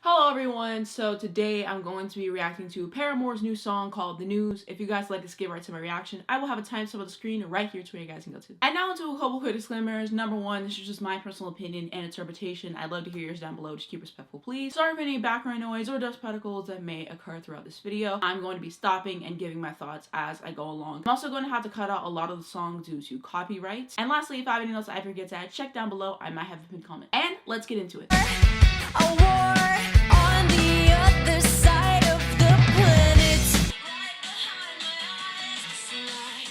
Hello everyone, so today I'm going to be reacting to Paramore's new song called The News. If you guys like to skip right to my reaction, I will have a timestamp on the screen right here to where you guys can go to. And now into a couple quick disclaimers. Number one, this is just my personal opinion and interpretation. I'd love to hear yours down below, just keep respectful please. Sorry for any background noise or dust particles that may occur throughout this video. I'm going to be stopping and giving my thoughts as I go along. I'm also going to have to cut out a lot of the song due to copyrights. And lastly, if I have anything else I forget to add, check down below, I might have a pinned comment. And let's get into it. A war on the other side of the planet. Right behind my eyes, tonight.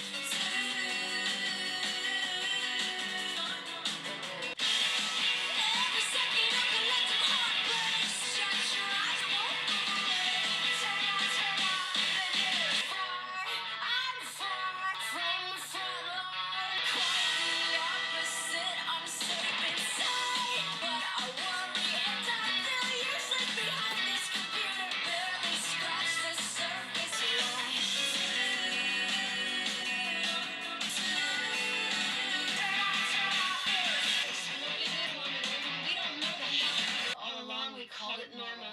Every second of collective heartbreaks. Shut your eyes, won't away. Turn out the news. I'm far from the front line. Quite the opposite, I'm safe inside. But I worry and I feel useless behind this computer. Barely scratch the surface yet. We don't know the how. All along we called it normal.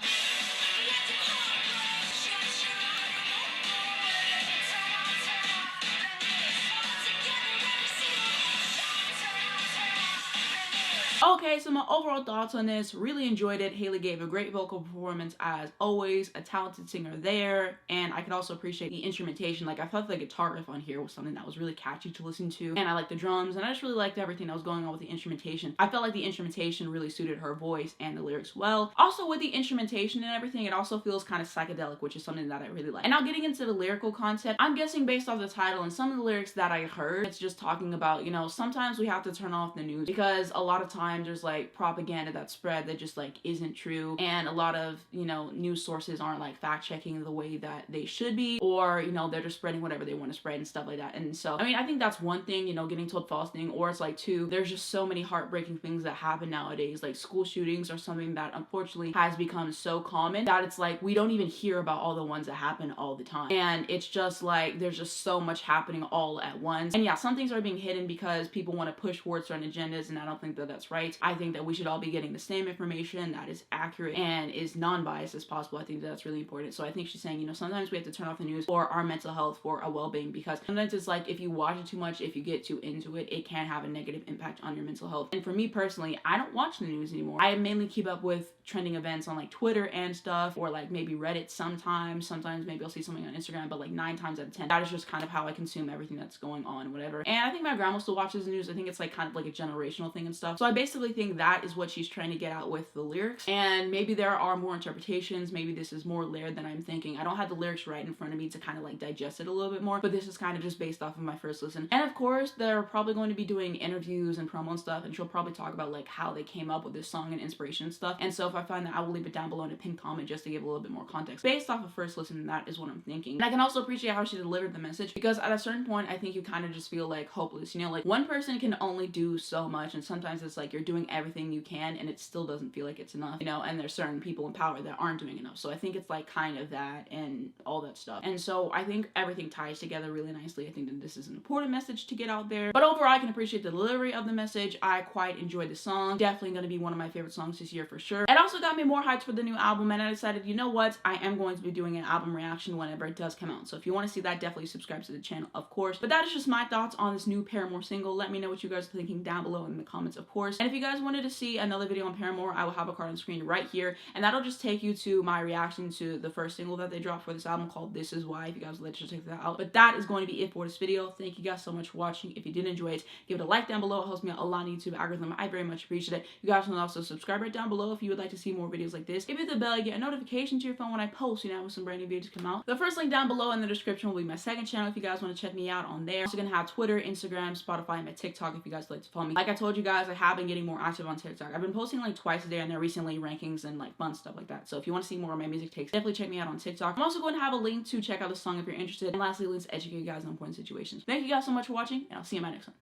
Okay, so my overall thoughts on this, really enjoyed it. Haley gave a great vocal performance as always, a talented singer there, and I could also appreciate the instrumentation. Like, I thought the guitar riff on here was something that was really catchy to listen to, and I liked the drums, and I just really liked everything that was going on with the instrumentation. I felt like the instrumentation really suited her voice and the lyrics well. Also, with the instrumentation and everything, it also feels kind of psychedelic, which is something that I really like. And now getting into the lyrical concept, I'm guessing based off the title and some of the lyrics that I heard, it's just talking about, you know, sometimes we have to turn off the news because a lot of times there's like propaganda that's spread that just like isn't true, and a lot of, you know, news sources aren't like fact checking the way that they should be, or, you know, they're just spreading whatever they want to spread and stuff like that. And so I mean, I think that's one thing, you know, getting told false thing, or it's like two, there's just so many heartbreaking things that happen nowadays. Like school shootings are something that unfortunately has become so common that it's like we don't even hear about all the ones that happen all the time, and it's just like there's just so much happening all at once. And yeah, some things are being hidden because people want to push forward certain agendas, and I don't think that that's right. I think that we should all be getting the same information that is accurate and is non-biased as possible. I think that's really important. So I think she's saying, you know, sometimes we have to turn off the news for our mental health, for our well-being, because sometimes it's like if you watch it too much, if you get too into it, it can have a negative impact on your mental health. And for me personally, I don't watch the news anymore. I mainly keep up with trending events on like Twitter and stuff, or like maybe Reddit sometimes maybe I'll see something on Instagram, but like 9 times out of 10 that is just kind of how I consume everything that's going on, whatever. And I think my grandma still watches the news. I think it's like kind of like a generational thing and stuff. So I basically think that is what she's trying to get out with the lyrics, and maybe there are more interpretations, maybe this is more layered than I'm thinking. I don't have the lyrics right in front of me to kind of like digest it a little bit more, but this is kind of just based off of my first listen. And of course they're probably going to be doing interviews and promo and stuff, and she'll probably talk about like how they came up with this song and inspiration and stuff. And so if I find that, I will leave it down below in a pinned comment just to give a little bit more context based off of first listen, and that is what I'm thinking. And I can also appreciate how she delivered the message, because at a certain point I think you kind of just feel like hopeless, you know, like one person can only do so much, and sometimes it's like you're doing everything you can and it still doesn't feel like it's enough, you know, and there's certain people in power that aren't doing enough. So I think it's like kind of that and all that stuff. And so I think everything ties together really nicely. I think that this is an important message to get out there. But overall, I can appreciate the delivery of the message. I quite enjoyed the song. Definitely going to be one of my favorite songs this year for sure. It also got me more hyped for the new album, and I decided, you know what, I am going to be doing an album reaction whenever it does come out. So if you want to see that, definitely subscribe to the channel, of course. But that is just my thoughts on this new Paramore single. Let me know what you guys are thinking down below in the comments, of course. And if you guys wanted to see another video on Paramore, I will have a card on the screen right here, and that'll just take you to my reaction to the first single that they dropped for this album called This Is Why, if you guys would like to check that out. But that is going to be it for this video. Thank you guys so much for watching. If you did enjoy it, give it a like down below. It helps me out a lot on YouTube algorithm. I very much appreciate it. You guys can also subscribe right down below if you would like to see more videos like this. If you hit the bell, you get a notification to your phone when I post, you know, with some brand new videos come out. The first link down below in the description will be my second channel if you guys want to check me out on there. I'm also gonna have Twitter, Instagram, Spotify, and my TikTok if you guys would like to follow me. Like I told you guys, I have been getting more active on TikTok. I've been posting like twice a day on there recently, rankings and like fun stuff like that. So if you want to see more of my music takes, definitely check me out on TikTok. I'm also going to have a link to check out the song if you're interested, and lastly, links to educate you guys on important situations. Thank you guys so much for watching, and I'll see you in my next one.